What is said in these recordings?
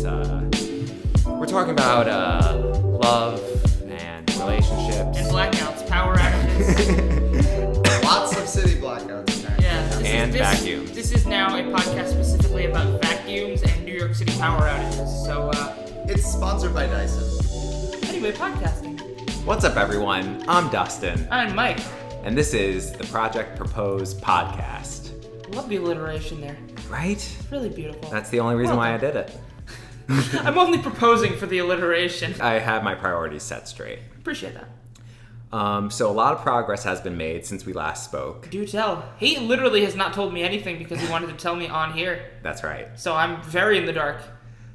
We're talking about love and relationships. And blackouts, power outages. Lots of city blackouts. Yeah. Vacuums. This is now a podcast specifically about vacuums and New York City power outages. So, It's sponsored by Dyson. anyway, podcasting. What's up, everyone? I'm Dustin. I'm Mike. And this is the Project Propose podcast. Love the alliteration there. Right? It's really beautiful. That's the only reason why I did it. I'm only proposing for the alliteration. I have my priorities set straight. Appreciate that. So a lot of progress has been made since we last spoke. Do tell. He literally has not told me anything because he wanted to tell me on here. That's right. So I'm very in the dark.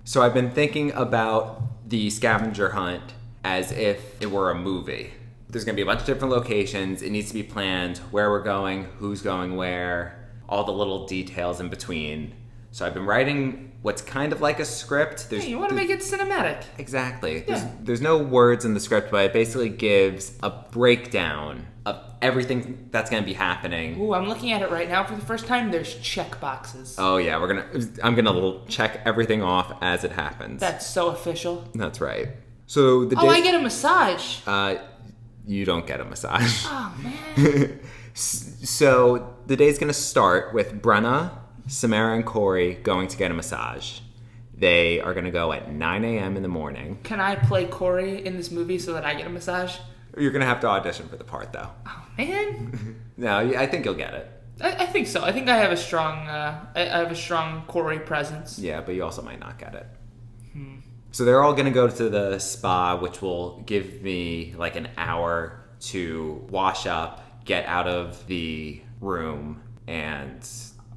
So I've been thinking about the scavenger hunt as if it were a movie. There's going to be a bunch of different locations. It needs to be planned where we're going, who's going where, all the little details in between. So I've been writing what's kind of like a script. Hey, you want to make it cinematic. Exactly. Yeah. There's no words in the script, but it basically gives a breakdown of everything that's going to be happening. Ooh, I'm looking at it right now for the first time. There's check boxes. Oh yeah, I'm gonna check everything off as it happens. That's so official. That's right. So the I get a massage. You don't get a massage. Oh, man. So the day's gonna start with Brenna, Samara, and Corey going to get a massage. They are gonna go at 9 a.m. in the morning. Can I play Corey in this movie so that I get a massage? You're gonna have to audition for the part, though. Oh, man. No, I think you'll get it. I think so. I think I have a strong, I have a strong Corey presence. Yeah, but you also might not get it. So they're all gonna go to the spa, which will give me like an hour to wash up, get out of the room, and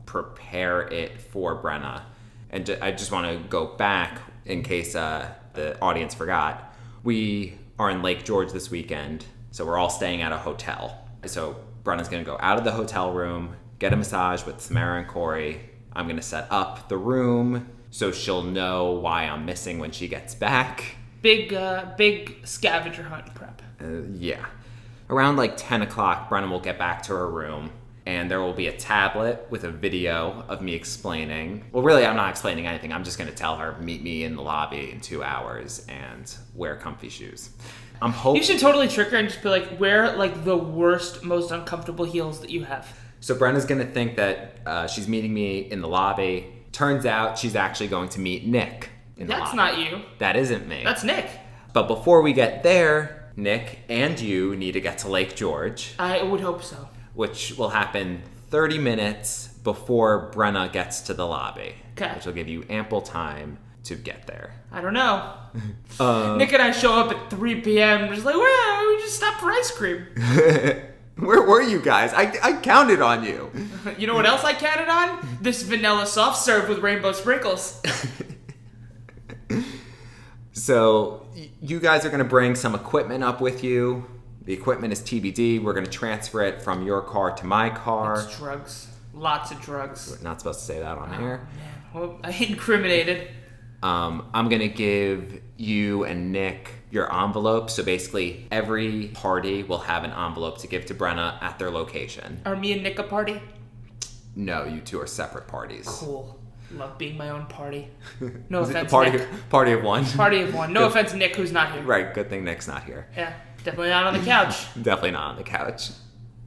prepare it for Brenna. And I just want to go back in case the audience forgot. We are in Lake George this weekend, so we're all staying at a hotel. So Brenna's going to go out of the hotel room, get a massage with Samara and Corey. I'm going to set up the room so she'll know why I'm missing when she gets back. Big scavenger hunt prep. Yeah. Around like 10 o'clock, Brenna will get back to her room, and there will be a tablet with a video of me explaining. Well, really, I'm not explaining anything. I'm just going to tell her, meet me in the lobby in 2 hours and wear comfy shoes. I'm hoping. You should totally trick her and just be like, wear like the worst, most uncomfortable heels that you have. So Brenna's going to think that she's meeting me in the lobby. Turns out she's actually going to meet Nick in the lobby. That's not you. That isn't me. That's Nick. But before we get there, Nick and you need to get to Lake George. I would hope so. Which will happen 30 minutes before Brenna gets to the lobby. Okay. Which will give you ample time to get there. I don't know. Nick and I show up at 3 p.m. Just like, well, we just stopped for ice cream. Where were you guys? I counted on you. You know what else I counted on? This vanilla soft serve with rainbow sprinkles. So you guys are going to bring some equipment up with you. The equipment is TBD. We're going to transfer it from your car to my car. It's drugs. Lots of drugs. We're not supposed to say that on air. Man. Well, I incriminated. I'm going to give you and Nick your envelope. So basically, every party will have an envelope to give to Brenna at their location. Are me and Nick a party? No, you two are separate parties. Cool. Love being my own party. No Is it offense, the Nick. Party of one. Party of one. No offense, Nick, who's not here. Right, good thing Nick's not here. Yeah, definitely not on the couch. Definitely not on the couch.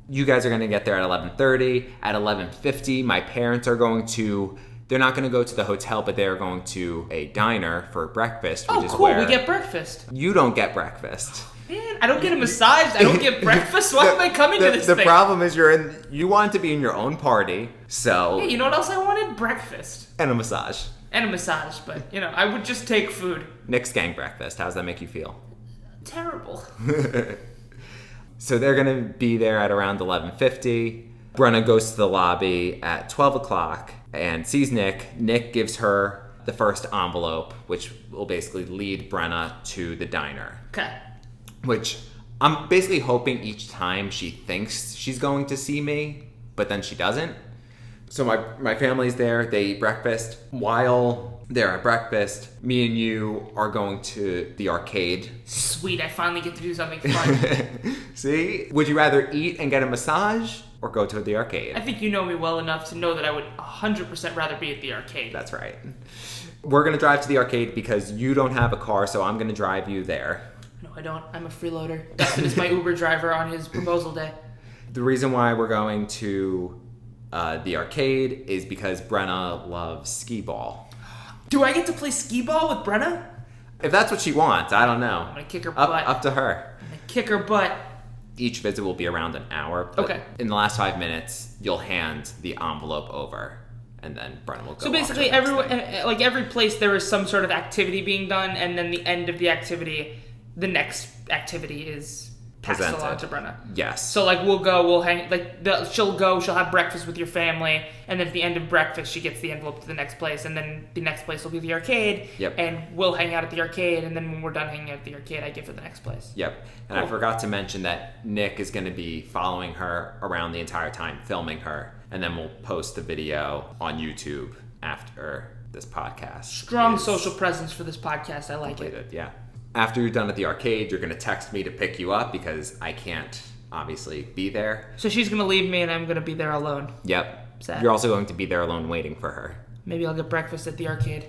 You guys are going to get there at 11:30. At 11:50, my parents are going to... They're not going to go to the hotel, but they're going to a diner for breakfast, which is cool. where... We get breakfast. You don't get breakfast. Man, I don't get a massage. I don't get breakfast. Why am I coming to this thing? The problem is you want to be in your own party, so... Hey, you know what else I wanted? Breakfast. And a massage. And a massage, but, I would just take food. Nick's gang breakfast. How does that make you feel? Terrible. So they're going to be there at around 11:50. Brenna goes to the lobby at 12 o'clock and sees Nick. Nick gives her the first envelope, which will basically lead Brenna to the diner. Okay. Which I'm basically hoping each time she thinks she's going to see me, but then she doesn't. So my family's there. They eat breakfast. While they're at breakfast, me and you are going to the arcade. Sweet, I finally get to do something fun. See? Would you rather eat and get a massage or go to the arcade? I think you know me well enough to know that I would 100% rather be at the arcade. That's right. We're going to drive to the arcade because you don't have a car, so I'm going to drive you there. No, I don't. I'm a freeloader. Dustin is my Uber driver on his proposal day. The reason why we're going to the arcade is because Brenna loves skee ball. Do I get to play skee ball with Brenna? If that's what she wants, I don't know. I'm going to kick her butt. Up to her. I'm going to kick her butt. Each visit will be around an hour. But okay. In the last 5 minutes, you'll hand the envelope over, and then Brenna will go. So basically, every place there is some sort of activity being done, and then the end of the activity, the next activity is passed along to Brenna. Yes. So we'll hang. She'll have breakfast with your family, and then at the end of breakfast, she gets the envelope to the next place, and then the next place will be the arcade. Yep. And we'll hang out at the arcade, and then when we're done hanging out at the arcade, I give her the next place. Yep. And cool. I forgot to mention that Nick is going to be following her around the entire time, filming her, and then we'll post the video on YouTube after this podcast. Strong social presence for this podcast. I like completed. It. Yeah. After you're done at the arcade, you're going to text me to pick you up because I can't obviously be there. So she's going to leave me and I'm going to be there alone. Yep. Sad. You're also going to be there alone waiting for her. Maybe I'll get breakfast at the arcade.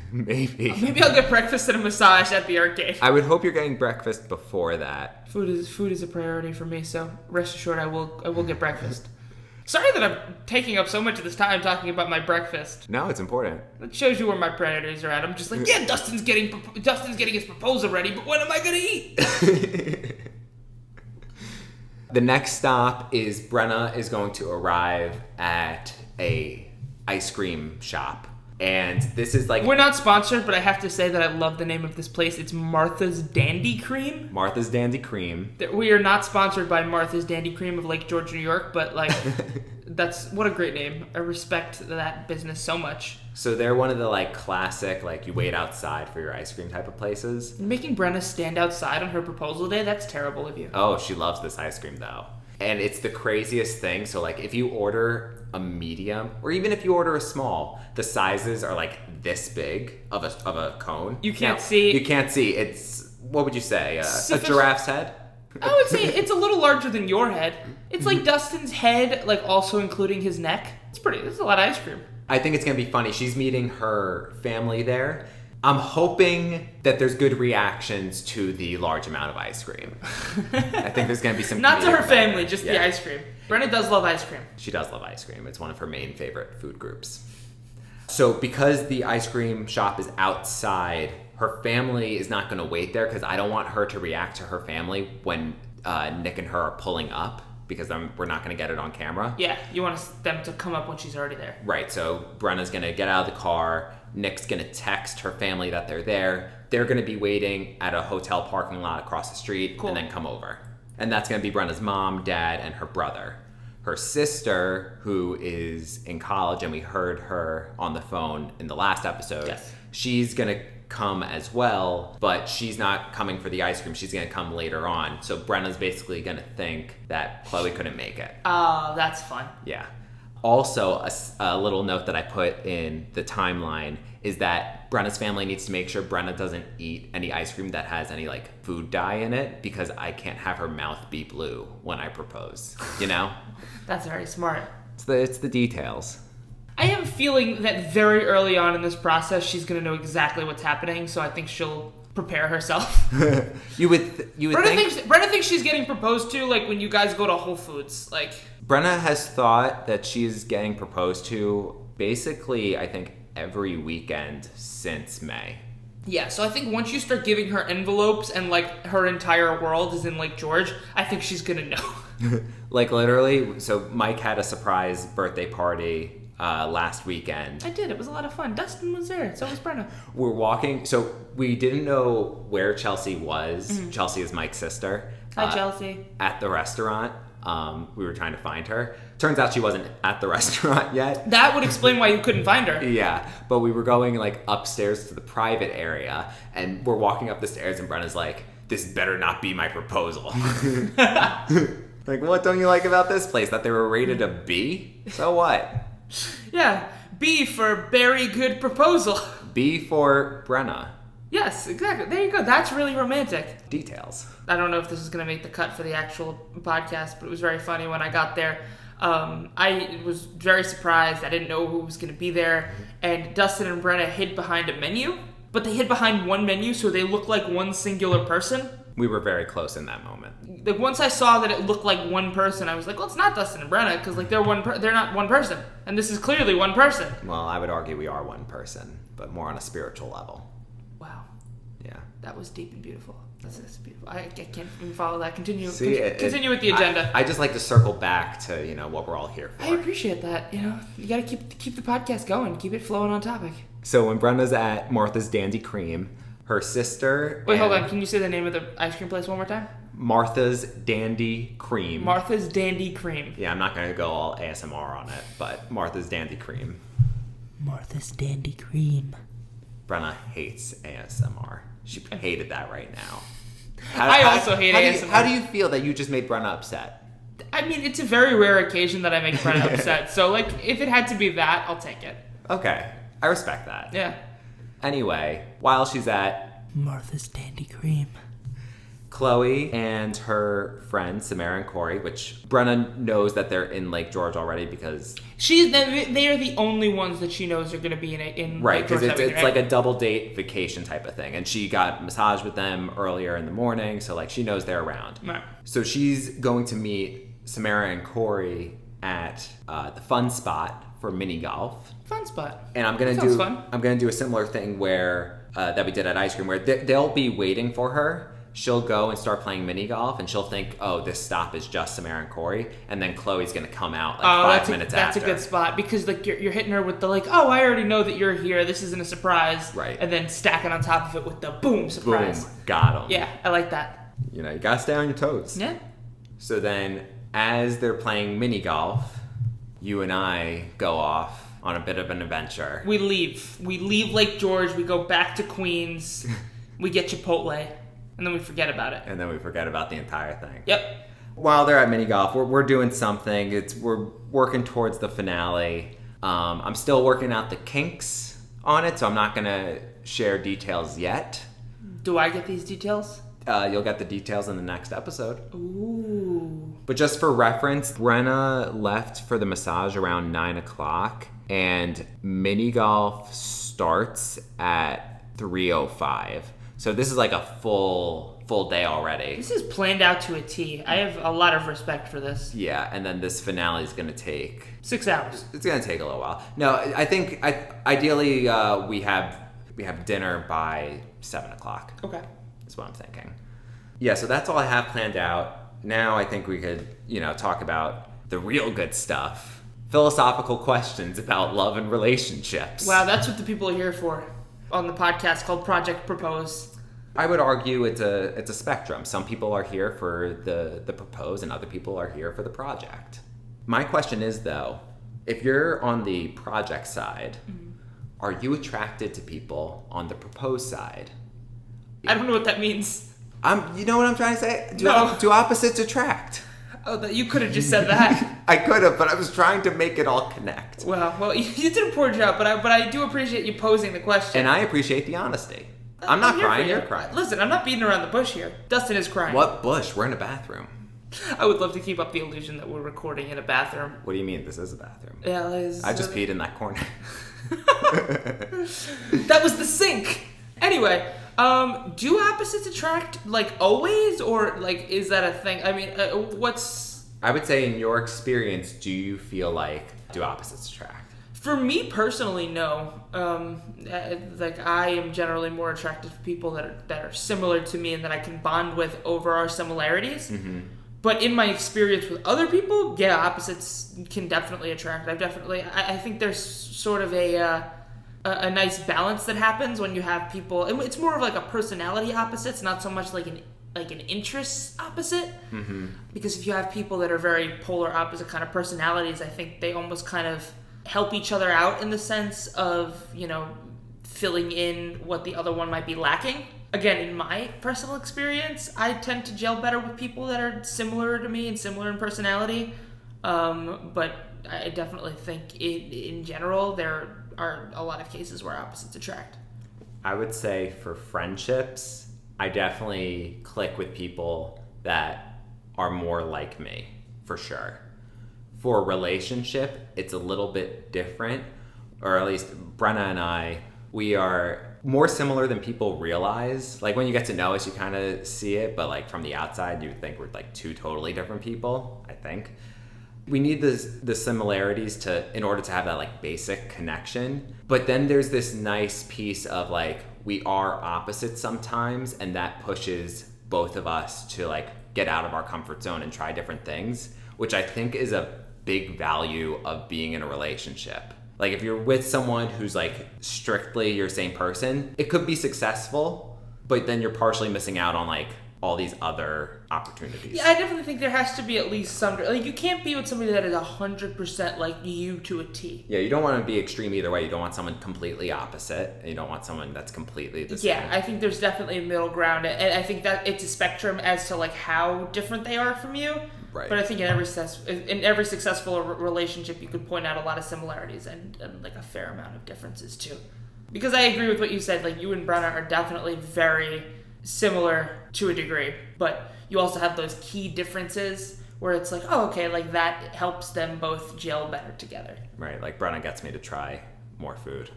Maybe. Maybe I'll get breakfast and a massage at the arcade. I would hope you're getting breakfast before that. Food is a priority for me, so rest assured I will get breakfast. Sorry that I'm taking up so much of this time talking about my breakfast. No, it's important. It shows you where my priorities are at. I'm just like, yeah, Dustin's getting his proposal ready, but when am I gonna eat? The next stop is Brenna is going to arrive at a ice cream shop. And this is We're not sponsored, but I have to say that I love the name of this place. It's Martha's Dandy Cream. Martha's Dandy Cream. We are not sponsored by Martha's Dandy Cream of Lake George, New York, but that's what a great name. I respect that business so much. So they're one of the classic, you wait outside for your ice cream type of places. Making Brenna stand outside on her proposal day, that's terrible of you. Oh, she loves this ice cream though. And it's the craziest thing. So if you order a medium, or even if you order a small, the sizes are this big of a cone. You can't see. You can't see. It's, what would you say? A giraffe's head? I would say it's a little larger than your head. It's like Dustin's head, also including his neck. It's a lot of ice cream. I think it's going to be funny. She's meeting her family there. I'm hoping that there's good reactions to the large amount of ice cream. I think there's going to be some... Not to her family, just the ice cream. Brenna does love ice cream. She does love ice cream. It's one of her main favorite food groups. So because the ice cream shop is outside, her family is not going to wait there because I don't want her to react to her family when Nick and her are pulling up, because we're not going to get it on camera. Yeah, you want them to come up when she's already there. Right, so Brenna's going to get out of the car. Nick's going to text her family that they're there. They're going to be waiting at a hotel parking lot across the street. Cool. And then come over. And that's going to be Brenna's mom, dad, and her brother. Her sister, who is in college, and we heard her on the phone in the last episode, yes. She's going to come as well, but she's not coming for the ice cream. She's going to come later on. So Brenna's basically going to think that Chloe couldn't make it. Oh, that's fun. Yeah. Also, a little note that I put in the timeline is that Brenna's family needs to make sure Brenna doesn't eat any ice cream that has any food dye in it, because I can't have her mouth be blue when I propose, That's very smart. It's the details. I have a feeling that very early on in this process, she's going to know exactly what's happening, so I think she'll prepare herself. You would think... Brenna thinks she's getting proposed to, when you guys go to Whole Foods. Brenna has thought that she's getting proposed to basically, I think, every weekend since May. Yeah, so I think once you start giving her envelopes and, her entire world is in Lake George, I think she's going to know. Literally, so Mike had a surprise birthday party last weekend. I did. It was a lot of fun. Dustin was there. So was Brenna. We're walking. So we didn't know where Chelsea was. Mm-hmm. Chelsea is Mike's sister. Hi, Chelsea. At the restaurant. We were trying to find her. Turns out she wasn't at the restaurant yet. That would explain why you couldn't find her. Yeah. But we were going upstairs to the private area. And we're walking up the stairs and Brenna's like, this better not be my proposal. What don't you like about this place? That they were rated a B? So what? Yeah, B for very good proposal. B for Brenna. Yes, exactly. There you go. That's really romantic. Details. I don't know if this is going to make the cut for the actual podcast, but it was very funny when I got there. I was very surprised. I didn't know who was going to be there. And Dustin and Brenna hid behind a menu, but they hid behind one menu, so they looked like one singular person. We were very close in that moment. Like, once I saw that it looked like one person, I was like, well, it's not Dustin and Brenna, because like they're not one person, and this is clearly one person. Well, I would argue we are one person, but more on a spiritual level. Wow, Yeah. that was deep and beautiful. That's beautiful. I can't even follow that. Continue with the agenda. I just like to circle back to what we're all here for. I appreciate that. You got to keep the podcast going, keep it flowing on topic. So when Brenda's at Martha's Dandy Cream, her sister. Wait, hold on. Can you say the name of the ice cream place one more time? Martha's Dandy Cream. Martha's Dandy Cream. Yeah, I'm not going to go all ASMR on it, but Martha's Dandy Cream. Martha's Dandy Cream. Brenna hates ASMR. She hated that right now. I also hate ASMR. How do you feel that you just made Brenna upset? I mean, it's a very rare occasion that I make Brenna upset. So, like, if it had to be that, I'll take it. Okay. I respect that. Yeah. Anyway, while she's at Martha's Dandy Cream, Chloe and her friends, Samara and Corey, which Brenna knows that they're in Lake George already because... they are the only ones that she knows are going to be in right, Lake George. Right, because it's like a double date vacation type of thing. And she got massaged with them earlier in the morning, so like she knows they're around. Right. So she's going to meet Samara and Corey at the fun spot for mini golf. Fun spot. And I'm gonna do a similar thing where that we did at ice cream, where they'll be waiting for her. She'll go and start playing mini golf, and she'll think, "Oh, this stop is just Samara and Corey," and then Chloe's gonna come out like 5 minutes after. That's a good spot because like you're hitting her with the like, "Oh, I already know that you're here. This isn't a surprise," right? And then stacking on top of it with the boom surprise. Boom, got him. Yeah, I like that. You gotta stay on your toes. Yeah. So then, as they're playing mini golf, you and I go off on a bit of an adventure. We leave Lake George. We go back to Queens. We get Chipotle. And then we forget about it. And then we forget about the entire thing. Yep. While they're at mini golf, we're doing something. We're working towards the finale. I'm still working out the kinks on it, so I'm not gonna share details yet. Do I get these details? You'll get the details in the next episode. Ooh. But just for reference, Brenna left for the massage around 9 o'clock, and mini golf starts at 3:05. So this is like a full day already. This is planned out to a T. I have a lot of respect for this. Yeah, and then this finale is going to take... 6 hours. It's going to take a little while. No, I think ideally we have dinner by 7 o'clock. Okay. That's what I'm thinking. Yeah, so that's all I have planned out. Now I think we could, talk about the real good stuff. Philosophical questions about love and relationships. Wow, that's what the people are here for. On the podcast called Project Propose. I would argue it's a spectrum. Some people are here for the propose, and other people are here for the project. My question is, though, if you're on the project side, are you attracted to people on the propose side? I don't know what that means. You know what I'm trying to say? Do opposites attract? Oh, you could have just said that. I could have, but I was trying to make it all connect. Well, you did a poor job, but I do appreciate you posing the question. And I appreciate the honesty. I'm not crying, you're crying. Listen, I'm not beating around the bush here. Dustin is crying. What bush? We're in a bathroom. I would love to keep up the illusion that we're recording in a bathroom. What do you mean? This is a bathroom. Yeah, it is. I just peed in that corner. That was the sink. Anyway, do opposites attract, like, always? Or, like, is that a thing? I mean, I would say in your experience, do you feel like, do opposites attract? For me personally, no. Like, I am generally more attracted to people that are similar to me and that I can bond with over our similarities. Mm-hmm. But in my experience with other people, yeah, opposites can definitely attract. I think there's sort of a nice balance that happens when you have people. It's more of like a personality opposites, not so much like an interest opposite. Mm-hmm. Because if you have people that are very polar opposite kind of personalities, I think they almost kind of help each other out in the sense of, filling in what the other one might be lacking. Again, in my personal experience, I tend to gel better with people that are similar to me and similar in personality. But I definitely think in general, there are a lot of cases where opposites attract. I would say for friendships, I definitely click with people that are more like me, for sure. for a relationship, it's a little bit different, or at least Brenna and I, we are more similar than people realize. Like when you get to know us, you kind of see it, but like from the outside, you think we're like two totally different people, I think. We need the similarities in order to have that like basic connection. But then there's this nice piece of like, we are opposites sometimes, and that pushes both of us to like get out of our comfort zone and try different things, which I think is a big value of being in a relationship. Like if you're with someone who's like strictly your same person, it could be successful, but then you're partially missing out on like all these other opportunities. Yeah, I definitely think there has to be at least some, like you can't be with somebody that is 100% like you to a T. Yeah, you don't want to be extreme either way. You don't want someone completely opposite, and you don't want someone that's completely the same. Yeah, I think there's definitely a middle ground, and I think that it's a spectrum as to like how different they are from you. Right. But I think in every successful relationship, you could point out a lot of similarities and like a fair amount of differences too. Because I agree with what you said. Like you and Brenna are definitely very similar to a degree, but you also have those key differences where it's like, oh, okay, like that helps them both gel better together. Right. Like Brenna gets me to try more food.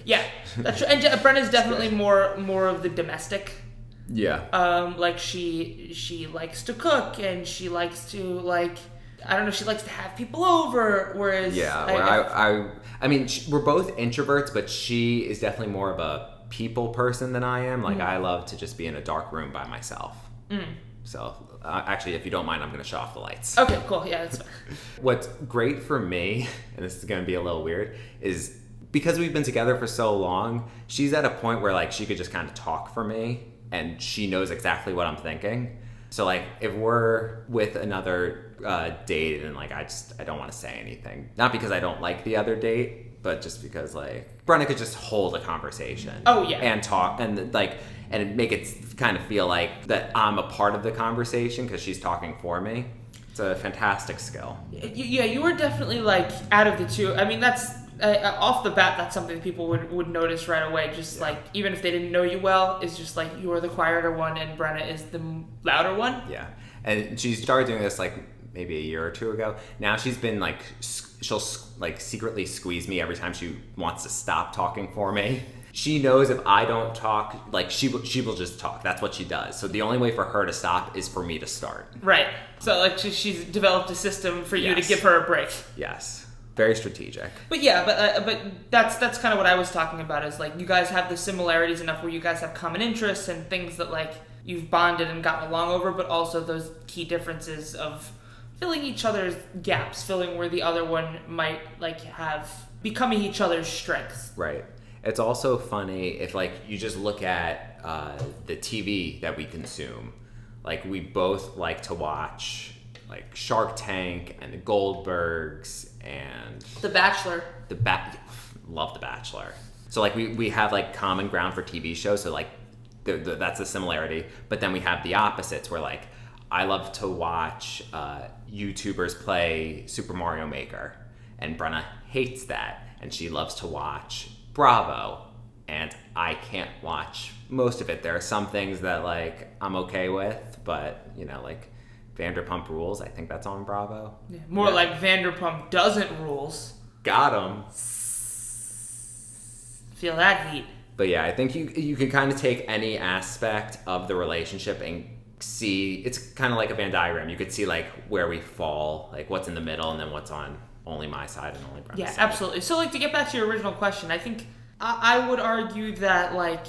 Yeah, that's true. And Brenna's definitely more of the domestic. Yeah. Like she likes to cook, and she likes to like, I don't know, she likes to have people over, whereas I mean, we're both introverts, but she is definitely more of a people person than I am. Like I love to just be in a dark room by myself. So actually, if you don't mind, I'm going to shut off the lights. Okay, cool. Yeah, that's fine. What's great for me, and this is going to be a little weird, is because we've been together for so long, she's at a point where like she could just kind of talk for me, and she knows exactly what I'm thinking. So like if we're with another date and like I don't want to say anything, not because I don't like the other date, but just because like Brenna could just hold a conversation. Oh yeah. And talk and make it kind of feel like that I'm a part of the conversation because she's talking for me. It's a fantastic skill. Yeah, you were definitely like out of the two. I mean, that's off the bat, that's something people would notice right away. Just like even if they didn't know you well, it's just like you are the quieter one and Brenna is the louder one. Yeah, and she started doing this like maybe a year or two ago. Now she's been like she'll like secretly squeeze me every time she wants to stop talking for me. She knows if I don't talk, like she will just talk. That's what she does. So the only way for her to stop is for me to start. Right. So like she's developed a system for you to Yes. give her a break. Yes. Very strategic. But yeah, but that's kind of what I was talking about. Is like you guys have the similarities enough where you guys have common interests and things that like you've bonded and gotten along over, but also those key differences of filling each other's gaps, filling where the other one might like have becoming each other's strengths. Right. It's also funny if like you just look at the TV that we consume. Like we both like to watch like Shark Tank and the Goldbergs and The Bachelor. Love The Bachelor. So like we have like common ground for TV shows. So like that's a similarity. But then we have the opposites where like I love to watch YouTubers play Super Mario Maker, and Brenna hates that, and she loves to watch Bravo, and I can't watch most of it. There are some things that like I'm okay with, but you know, like Vanderpump Rules, I think that's on Bravo. Yeah, more like Vanderpump Doesn't Rules. Got 'em. Feel that heat. But yeah, I think you can kind of take any aspect of the relationship and see, it's kind of like a Venn diagram. You could see like where we fall, like what's in the middle, and then what's on only my side and only Brenna's Yeah, side. absolutely. So like to get back to your original question, I think I would argue that like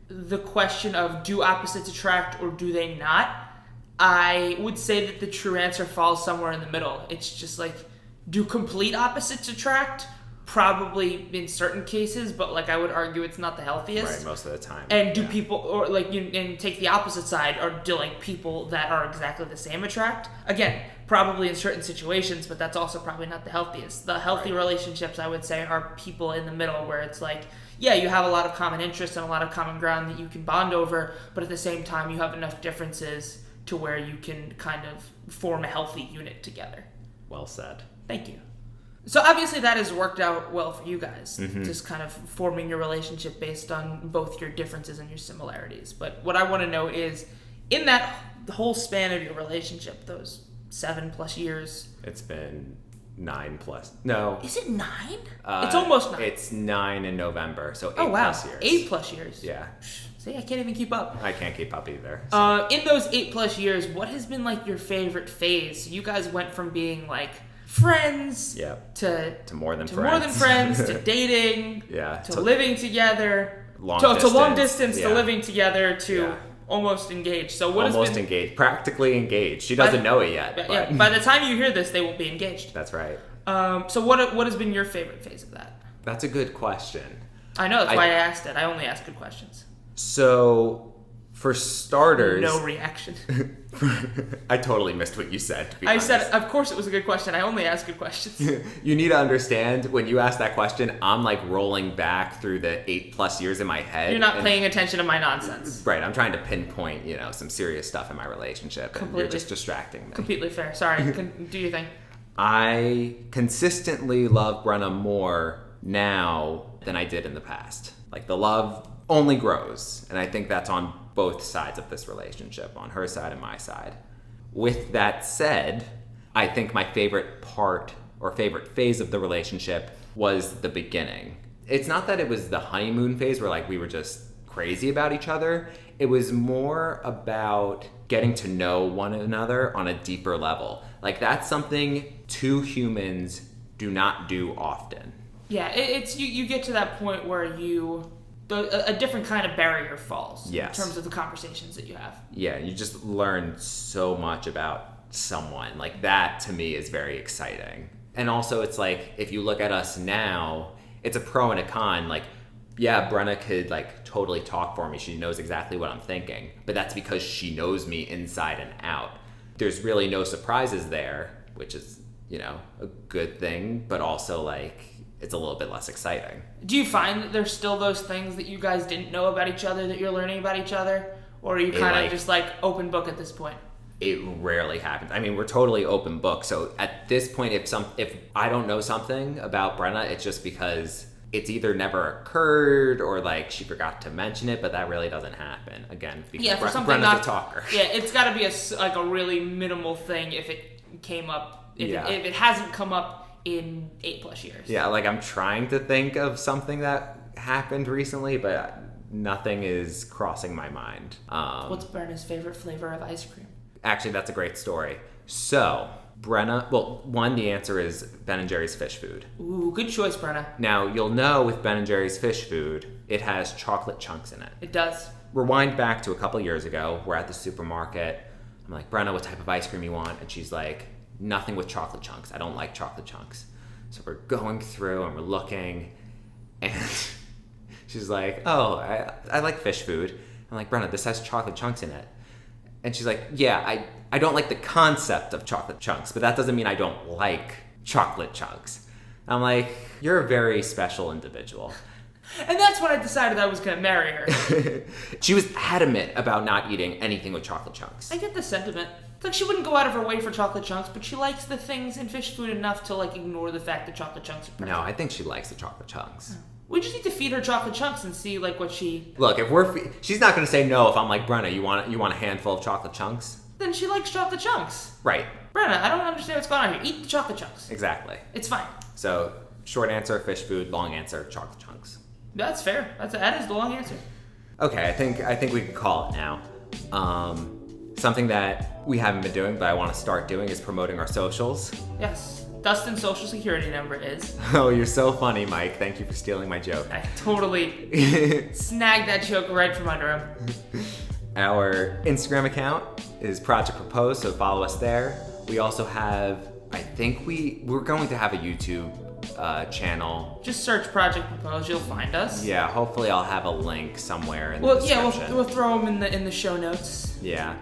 the question of do opposites attract or do they not, I would say that the true answer falls somewhere in the middle. It's just like, do complete opposites attract? Probably in certain cases, but like I would argue it's not the healthiest. Right, most of the time. And do people, or like you, and take the opposite side, or do like people that are exactly the same attract? Again, probably in certain situations, but that's also probably not the healthiest. The healthy relationships, I would say, are people in the middle where it's like, yeah, you have a lot of common interests and a lot of common ground that you can bond over, but at the same time, you have enough differences to where you can kind of form a healthy unit together. Well said. Thank you. So obviously that has worked out well for you guys, just kind of forming your relationship based on both your differences and your similarities. But what I want to know is, in that whole span of your relationship, those 7+ years, It's been 9+. No. Is it 9? It's almost 9. It's 9 in November, so 8 oh, wow. plus years. 8+ years. Yeah. See, I can't even keep up. I can't keep up either. So. In those 8+ years, what has been like your favorite phase? You guys went from being like friends to more than friends to dating to living together to long distance to living together to almost engaged. So what almost engaged, practically engaged. She doesn't know it yet. Yeah, by the time you hear this, they will be engaged. That's right. So what has been your favorite phase of that? That's a good question. I know, that's why I asked it. I only ask good questions. So, for starters... No reaction. I totally missed what you said, to be I honest. said, of course it was a good question. I only ask good questions. You need to understand, when you ask that question, I'm like rolling back through the 8+ years in my head. You're not paying attention to my nonsense. Right, I'm trying to pinpoint, some serious stuff in my relationship. Completely. And you're just distracting me. Completely fair. Sorry. Do your thing. I consistently love Brenna more now than I did in the past. Like, the love only grows, and I think that's on both sides of this relationship, on her side and my side. With that said, I think my favorite part or favorite phase of the relationship was the beginning. It's not that it was the honeymoon phase where like we were just crazy about each other. It was more about getting to know one another on a deeper level. Like, that's something two humans do not do often. Yeah, it's you get to that point where a different kind of barrier falls in terms of the conversations that you have. Yeah, you just learn so much about someone. Like, that to me is very exciting. And also, it's like, if you look at us now, it's a pro and a con. Like, yeah, Brenna could like totally talk for me. She knows exactly what I'm thinking, but that's because she knows me inside and out. There's really no surprises there, which is, a good thing, but also like, it's a little bit less exciting. Do you find that there's still those things that you guys didn't know about each other that you're learning about each other? Or are you kind of just like open book at this point? It rarely happens. I mean, we're totally open book. So at this point, if I don't know something about Brenna, it's just because it's either never occurred or like she forgot to mention it, but that really doesn't happen. Again, because Brenna's a talker. Yeah, it's got to be a really minimal thing if it came up. If it hasn't come up in 8+ years. Yeah, like I'm trying to think of something that happened recently, but nothing is crossing my mind. What's Brenna's favorite flavor of ice cream? Actually, that's a great story. So, Brenna, one, the answer is Ben & Jerry's fish food. Ooh, good choice, Brenna. Now, you'll know with Ben & Jerry's fish food, it has chocolate chunks in it. It does. Rewind back to a couple years ago. We're at the supermarket. I'm like, Brenna, what type of ice cream you want? And she's like, nothing with chocolate chunks. I don't like chocolate chunks. So we're going through and we're looking, and she's like, oh, I like fish food. I'm like, Brenna, this has chocolate chunks in it. And she's like, yeah, I don't like the concept of chocolate chunks, but that doesn't mean I don't like chocolate chunks. I'm like, you're a very special individual. And that's when I decided I was going to marry her. She was adamant about not eating anything with chocolate chunks. I get the sentiment. It's like she wouldn't go out of her way for chocolate chunks, but she likes the things in fish food enough to like ignore the fact that chocolate chunks are present. No, I think she likes the chocolate chunks. We just need to feed her chocolate chunks and see like what she... Look, if she's not going to say no if I'm like, Brenna, you want a handful of chocolate chunks? Then she likes chocolate chunks. Right. Brenna, I don't understand what's going on here. Eat the chocolate chunks. Exactly. It's fine. So, short answer, fish food. Long answer, chocolate chunks. That's fair. That is the long answer. Okay, I think we can call it now. Something that we haven't been doing, but I want to start doing is promoting our socials. Yes. Dustin's social security number is... Oh, you're so funny, Mike. Thank you for stealing my joke. I totally snagged that joke right from under him. Our Instagram account is Project Propose, so follow us there. We also have, I think we're going to have a YouTube channel. Just search Project Propose, you'll find us. Yeah, hopefully I'll have a link somewhere in the description. Yeah, we'll throw them in the show notes. Yeah.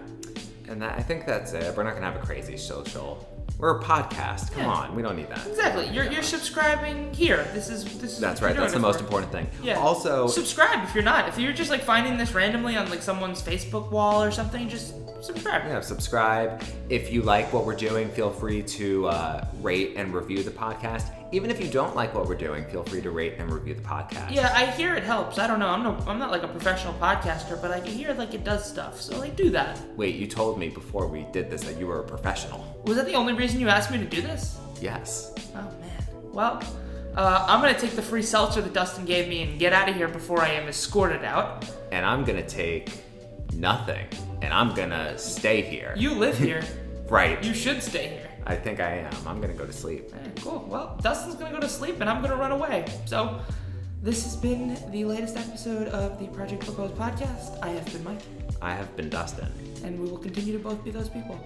And I think that's it. We're not going to have a crazy social. We're a podcast. Come on, we don't need that. Exactly. You're subscribing here. This is That's right. That's the most important thing. Yeah. Also, subscribe if you're not. If you're just like finding this randomly on like someone's Facebook wall or something, just subscribe. Yeah, subscribe. If you like what we're doing, feel free to rate and review the podcast. Even if you don't like what we're doing, feel free to rate and review the podcast. Yeah, I hear it helps. I don't know. I'm not like a professional podcaster, but I can hear like it does stuff. So like do that. Wait, you told me before we did this that you were a professional. Was that the only reason you asked me to do this? Yes. Oh, man. Well, I'm going to take the free seltzer that Dustin gave me and get out of here before I am escorted out. And I'm gonna take nothing, and I'm gonna stay here. You live here. Right. You should stay here. I think I am. I'm gonna go to sleep. Cool. Well, Dustin's going to go to sleep and I'm going to run away. So, this has been the latest episode of the Project Propose podcast. I have been Mike. I have been Dustin. And we will continue to both be those people.